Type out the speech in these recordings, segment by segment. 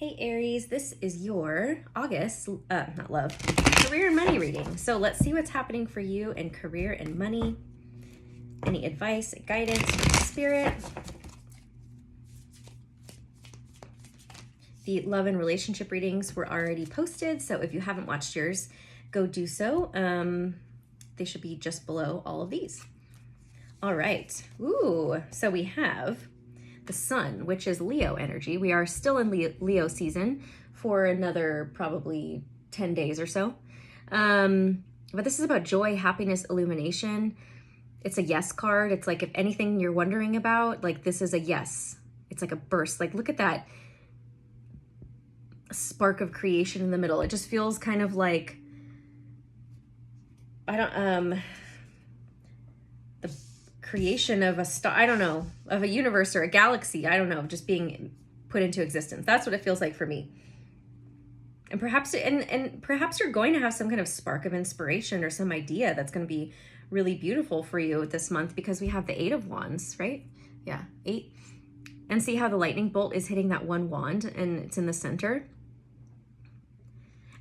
Hey Aries, this is your August, not love, career and money reading. So let's see what's happening for you in career and money. Any advice, guidance from spirit. The love and relationship readings were already posted, so if you haven't watched yours, go do so. They should be just below all of these. All right. Ooh, so we have the sun, which is Leo energy. We are still in Leo season for another probably 10 days or so. But this is about joy, happiness, illumination. It's a yes card. It's like if anything you're wondering about, like this is a yes. It's like a burst. Like look at that spark of creation in the middle. It just feels kind of like, the creation of a star, I don't know, of a universe or a galaxy, I don't know, just being put into existence. That's what it feels like for me. And perhaps perhaps you're going to have some kind of spark of inspiration or some idea that's going to be really beautiful for you this month, because we have the 8 of Wands, right? Yeah, 8. And see how the lightning bolt is hitting that one wand and it's in the center.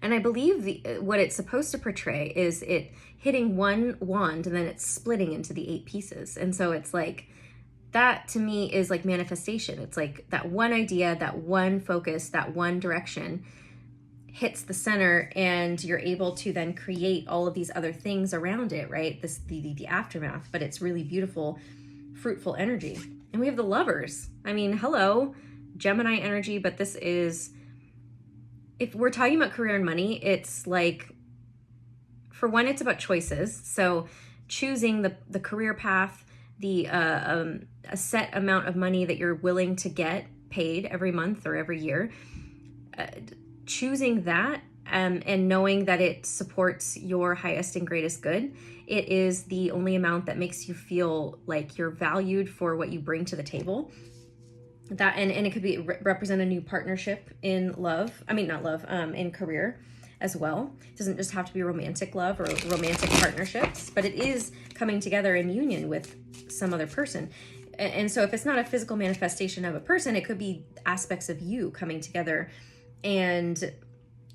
And I believe what it's supposed to portray is it hitting one wand and then it's splitting into the 8 pieces. And so it's like, that to me is like manifestation. It's like that one idea, that one focus, that one direction hits the center, and you're able to then create all of these other things around it, right? The aftermath, but it's really beautiful, fruitful energy. And we have the Lovers. I mean, hello, Gemini energy, but this is, if we're talking about career and money, it's like, for one, it's about choices. So choosing the career path, a set amount of money that you're willing to get paid every month or every year, choosing that and knowing that it supports your highest and greatest good. It is the only amount that makes you feel like you're valued for what you bring to the table. That and it could be represent a new partnership in love. I mean, not love, in career as well. It doesn't just have to be romantic love or romantic partnerships, but it is coming together in union with some other person. And so if it's not a physical manifestation of a person, it could be aspects of you coming together and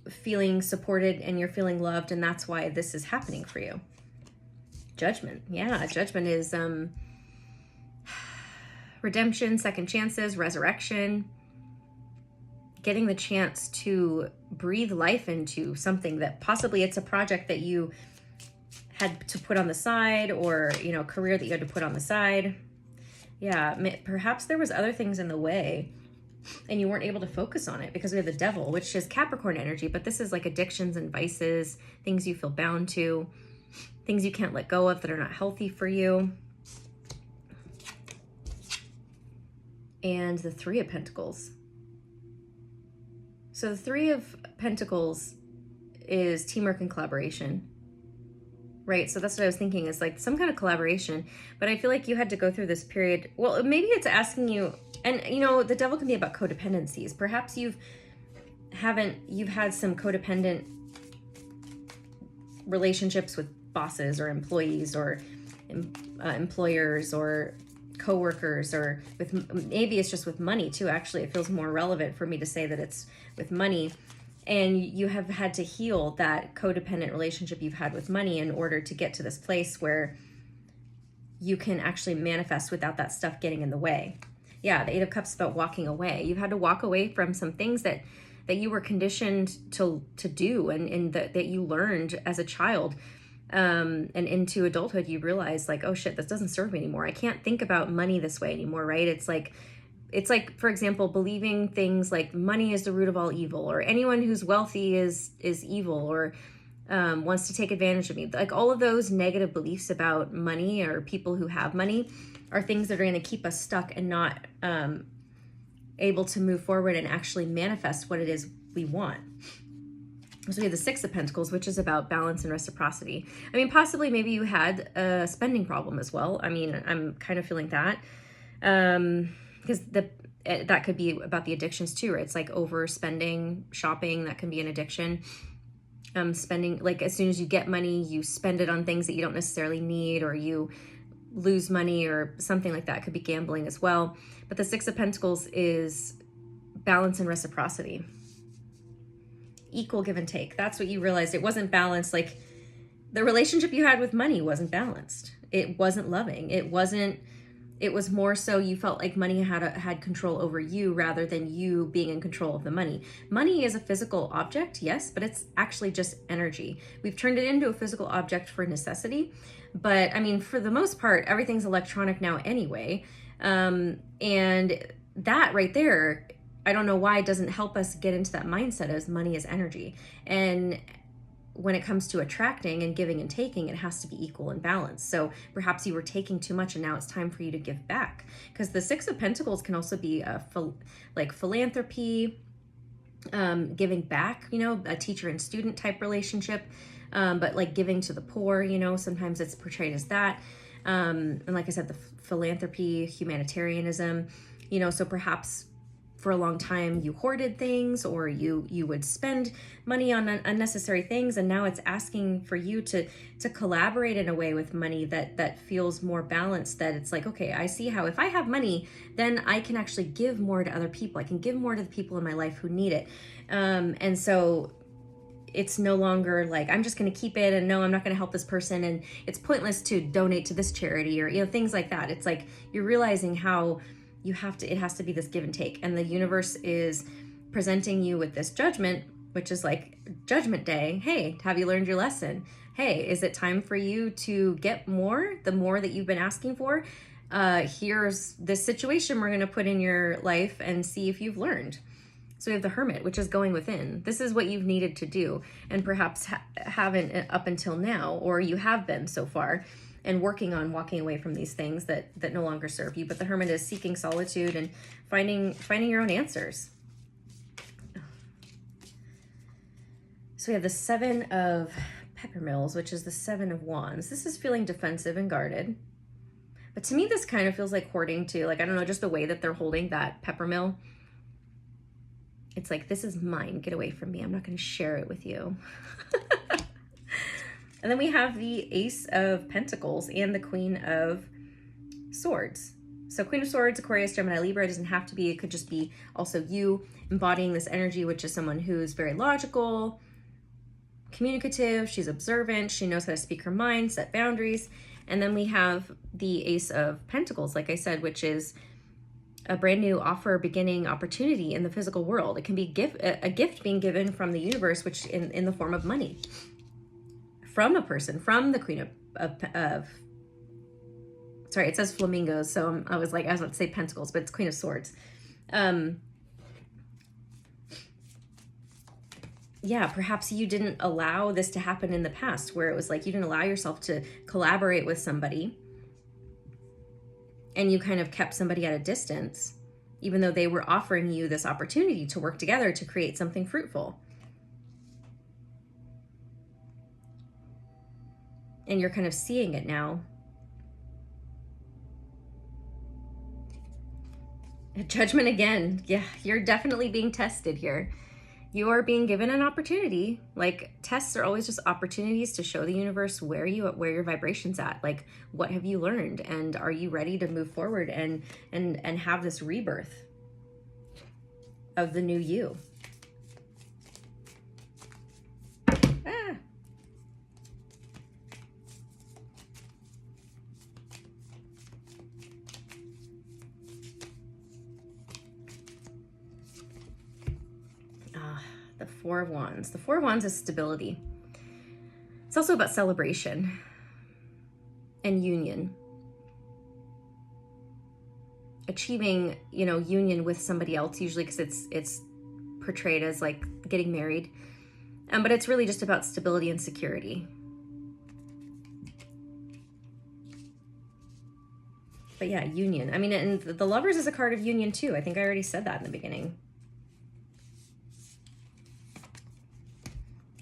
feeling supported, and you're feeling loved, and that's why this is happening for you. Judgment. Yeah, judgment is redemption, second chances, resurrection, getting the chance to breathe life into something that possibly it's a project that you had to put on the side, or, you know, a career that you had to put on the side. Yeah, perhaps there was other things in the way and you weren't able to focus on it because we have the Devil, which is Capricorn energy, but this is like addictions and vices, things you feel bound to, things you can't let go of that are not healthy for you. And the 3 of Pentacles. So the 3 of Pentacles is teamwork and collaboration, right? So that's what I was thinking, is like some kind of collaboration. But I feel like you had to go through this period. Well, maybe it's asking you, and you know, the Devil can be about codependencies. Perhaps you've had some codependent relationships with bosses or employees or employers or coworkers, or maybe it's just with money too. Actually, it feels more relevant for me to say that it's with money, and you have had to heal that codependent relationship you've had with money in order to get to this place where you can actually manifest without that stuff getting in the way. Yeah, the 8 of Cups is about walking away. You've had to walk away from some things that you were conditioned to do, and that you learned as a child. And into adulthood, you realize like, oh shit, this doesn't serve me anymore. I can't think about money this way anymore, right? It's like, for example, believing things like money is the root of all evil, or anyone who's wealthy is evil, or wants to take advantage of me. Like all of those negative beliefs about money or people who have money are things that are going to keep us stuck and not able to move forward and actually manifest what it is we want. So we have the 6 of Pentacles, which is about balance and reciprocity. I mean, possibly maybe you had a spending problem as well. I mean, I'm kind of feeling that. Because that could be about the addictions too, right? It's like overspending, shopping, that can be an addiction. Spending, like as soon as you get money, you spend it on things that you don't necessarily need, or you lose money or something like that. It could be gambling as well. But the 6 of Pentacles is balance and reciprocity. equal give and take. That's what you realized. It wasn't balanced. Like the relationship you had with money wasn't balanced. It wasn't loving. It was more so you felt like money had control over you rather than you being in control of the money. Money is a physical object, yes, but it's actually just energy. We've turned it into a physical object for necessity. But I mean, for the most part, everything's electronic now anyway. And that right there, I don't know why it doesn't help us get into that mindset as money is energy. And when it comes to attracting and giving and taking, it has to be equal and balanced. So perhaps you were taking too much and now it's time for you to give back. Because the Six of Pentacles can also be like philanthropy, giving back, you know, a teacher and student type relationship, but like giving to the poor, you know, sometimes it's portrayed as that. And like I said, the philanthropy, humanitarianism, you know, so perhaps for a long time you hoarded things, or you would spend money on unnecessary things, and now it's asking for you to collaborate in a way with money that feels more balanced, that it's like, okay, I see how if I have money, then I can actually give more to other people. I can give more to the people in my life who need it. And so it's no longer like, I'm just going to keep it, and no, I'm not going to help this person, and it's pointless to donate to this charity, or, you know, things like that. It's like you're realizing how it has to be this give and take. And the universe is presenting you with this judgment, which is like judgment day. Hey, have you learned your lesson? Hey, is it time for you to get more, the more that you've been asking for? Here's this situation we're going to put in your life and see if you've learned. So we have the Hermit, which is going within. This is what you've needed to do, and perhaps haven't up until now, or you have been so far, and working on walking away from these things that no longer serve you. But the Hermit is seeking solitude and finding your own answers. So we have the Seven of Peppermills, which is the Seven of Wands. This is feeling defensive and guarded. But to me, this kind of feels like hoarding too. Like, I don't know, just the way that they're holding that peppermill. It's like, this is mine. Get away from me. I'm not going to share it with you. And then we have the Ace of Pentacles and the Queen of Swords. So Queen of Swords, Aquarius, Gemini, Libra. It doesn't have to be. It could just be also you embodying this energy, which is someone who's very logical, communicative. She's observant. She knows how to speak her mind, set boundaries. And then we have the Ace of Pentacles, like I said, which is a brand new offer, beginning, opportunity in the physical world. It can be a gift being given from the universe, which in the form of money. From a person, from the Queen of sorry, it says flamingos, so I was about to say Pentacles, but it's Queen of Swords. Yeah, perhaps you didn't allow this to happen in the past, where it was like you didn't allow yourself to collaborate with somebody, and you kind of kept somebody at a distance, even though they were offering you this opportunity to work together to create something fruitful. And you're kind of seeing it now. Judgment again. Yeah, you're definitely being tested here. You are being given an opportunity. Like, tests are always just opportunities to show the universe where your vibration's at. Like, what have you learned? And are you ready to move forward and have this rebirth of the new you? The Four of Wands. The Four of Wands is stability. It's also about celebration and union. Achieving, union with somebody else, usually because it's portrayed as like getting married. But it's really just about stability and security. But yeah, union. I mean, and the Lovers is a card of union too. I think I already said that in the beginning.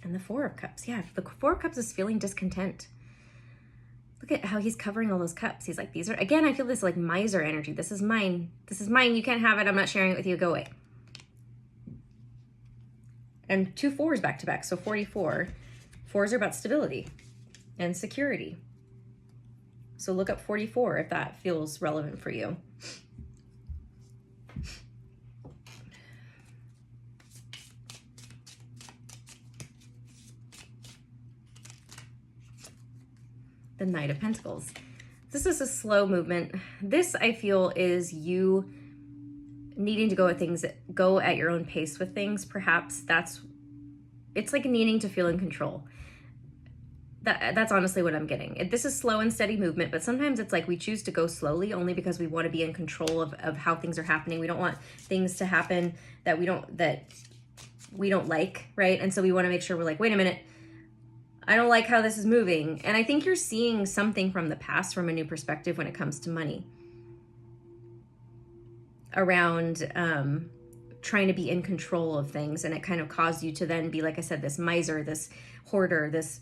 And the Four of Cups. Yeah, the Four of Cups is feeling discontent. Look at how he's covering all those cups. He's like, these are, again, I feel this like miser energy. This is mine. This is mine. You can't have it. I'm not sharing it with you. Go away. And 2 4s back to back. So 44. 4s are about stability and security. So look up 44 if that feels relevant for you. the Knight of Pentacles. This is a slow movement. This, I feel, is you needing to go at your own pace with things. Perhaps it's like needing to feel in control. That's honestly what I'm getting. This is slow and steady movement, but sometimes it's like we choose to go slowly only because we want to be in control of how things are happening. We don't want things to happen that we don't like, right? And so we want to make sure we're like, wait a minute, I don't like how this is moving. And I think you're seeing something from the past from a new perspective when it comes to money. Around trying to be in control of things. And it kind of caused you to then be, like I said, this miser, this hoarder, this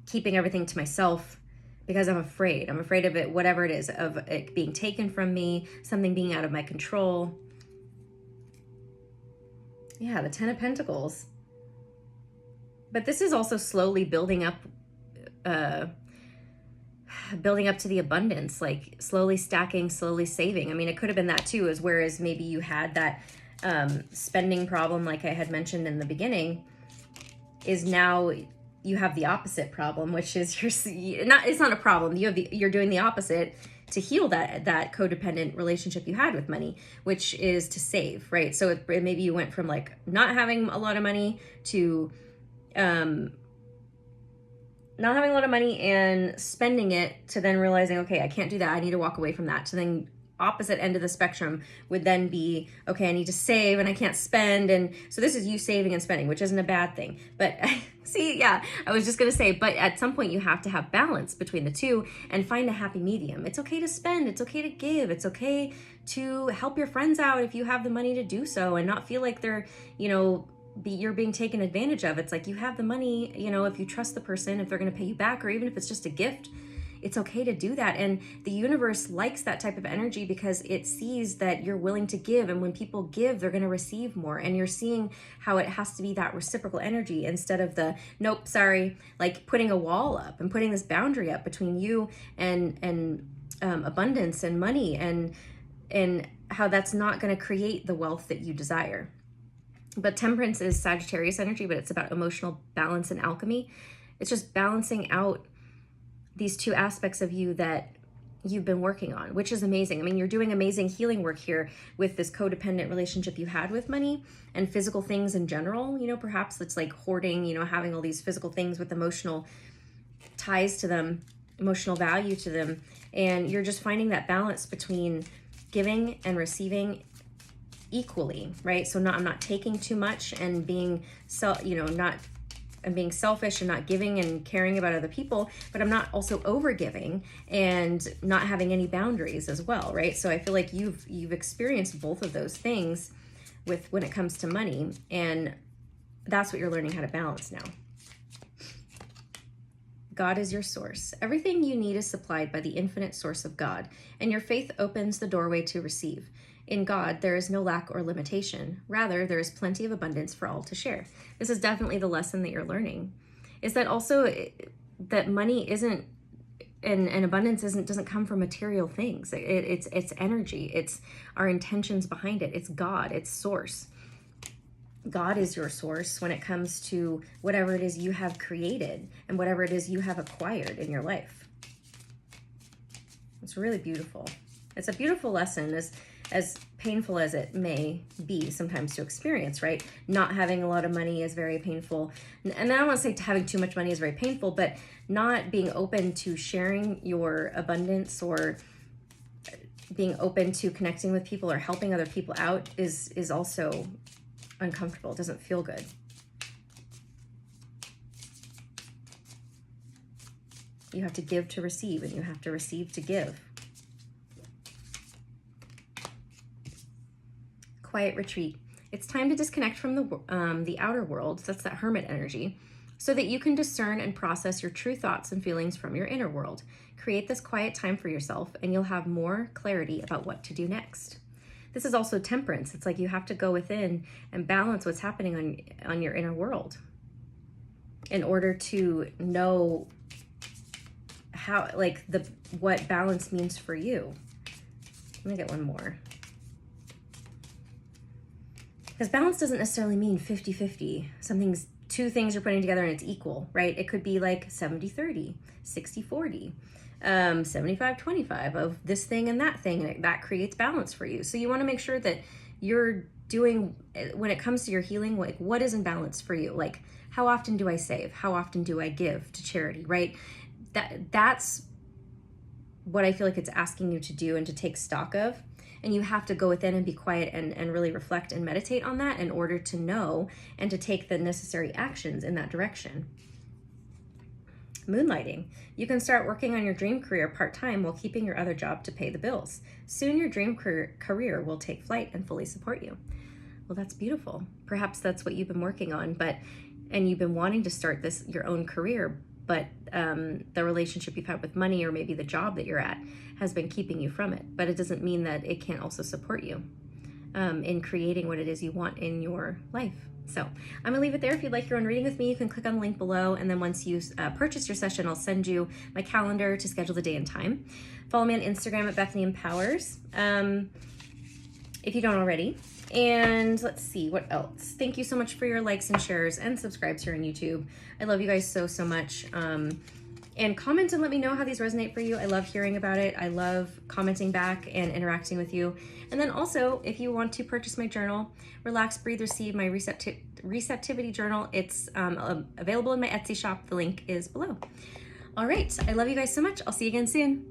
keeping everything to myself because I'm afraid. I'm afraid of it, whatever it is, of it being taken from me, something being out of my control. Yeah, the Ten of Pentacles. But this is also slowly building up to the abundance, like slowly stacking, slowly saving. I mean, it could have been that too, as whereas maybe you had that spending problem, like I had mentioned in the beginning, is now you have the opposite problem, which is it's not a problem. You're doing the opposite to heal that codependent relationship you had with money, which is to save, right? So maybe you went from like not having a lot of money to not having a lot of money and spending it, to then realizing, okay, I can't do that. I need to walk away from that. To then opposite end of the spectrum would then be, okay, I need to save and I can't spend. And so this is you saving and spending, which isn't a bad thing. But see, yeah, I was just going to say, but at some point you have to have balance between the two and find a happy medium. It's okay to spend. It's okay to give. It's okay to help your friends out if you have the money to do so and not feel like they're, you're being taken advantage of. It's like you have the money, if you trust the person, if they're going to pay you back, or even if it's just a gift, it's okay to do that. And the universe likes that type of energy because it sees that you're willing to give. And when people give, they're going to receive more. And you're seeing how it has to be that reciprocal energy instead of the, nope, sorry, like putting a wall up and putting this boundary up between you and abundance and money, and how that's not going to create the wealth that you desire. But Temperance is Sagittarius energy, but it's about emotional balance and alchemy. It's just balancing out these two aspects of you that you've been working on, which is amazing. I mean, you're doing amazing healing work here with this codependent relationship you had with money and physical things in general. Perhaps it's like hoarding, having all these physical things with emotional ties to them, emotional value to them. And you're just finding that balance between giving and receiving equally, right? So I'm not taking too much and being being selfish and not giving and caring about other people, but I'm not also over giving and not having any boundaries as well, right? So I feel like you've experienced both of those things when it comes to money, and that's what you're learning how to balance now. God is your source. Everything you need is supplied by the infinite source of God, and your faith opens the doorway to receive. In God, there is no lack or limitation. Rather, there is plenty of abundance for all to share. This is definitely the lesson that you're learning. Is that also that money isn't, and abundance doesn't come from material things. It's energy. It's our intentions behind it. It's God. It's source. God is your source when it comes to whatever it is you have created and whatever it is you have acquired in your life. It's really beautiful. It's a beautiful lesson, as painful as it may be sometimes to experience, right? Not having a lot of money is very painful. And I don't want to say having too much money is very painful, but not being open to sharing your abundance or being open to connecting with people or helping other people out is also uncomfortable. It doesn't feel good. You have to give to receive, and you have to receive to give. Quiet retreat. It's time to disconnect from the outer world, that's that Hermit energy, so that you can discern and process your true thoughts and feelings from your inner world. Create this quiet time for yourself, and you'll have more clarity about what to do next. This is also Temperance. It's like you have to go within and balance what's happening on your inner world in order to know how, like, what balance means for you. Let me get one more. Because balance doesn't necessarily mean 50-50. Something's two things you're putting together and it's equal, right? It could be like 70-30, 60-40, 75-25 of this thing and that thing, and that creates balance for you. So you want to make sure that you're doing, when it comes to your healing, like what is in balance for you? Like, how often do I save? How often do I give to charity, right? That's what I feel like it's asking you to do and to take stock of. And you have to go within and be quiet and really reflect and meditate on that in order to know and to take the necessary actions in that direction. Moonlighting. You can start working on your dream career part-time while keeping your other job to pay the bills. Soon your dream career will take flight and fully support you. Well, that's beautiful. Perhaps that's what you've been working on, and you've been wanting to start your own career, but the relationship you've had with money, or maybe the job that you're at, has been keeping you from it. But it doesn't mean that it can't also support you in creating what it is you want in your life. So I'm gonna leave it there. If you'd like your own reading with me, you can click on the link below, and then once you purchase your session, I'll send you my calendar to schedule the day and time. Follow me on Instagram at Bethany Empowers, if you don't already. And let's see, what else? Thank you so much for your likes and shares and subscribes here on YouTube. I love you guys so much. And comment and let me know how these resonate for you. I love hearing about it. I love commenting back and interacting with you. And then also, if you want to purchase my journal, Relax, Breathe, Receive, my receptivity journal, it's available in my Etsy shop. The link is below. All right, I love you guys so much. I'll see you again soon.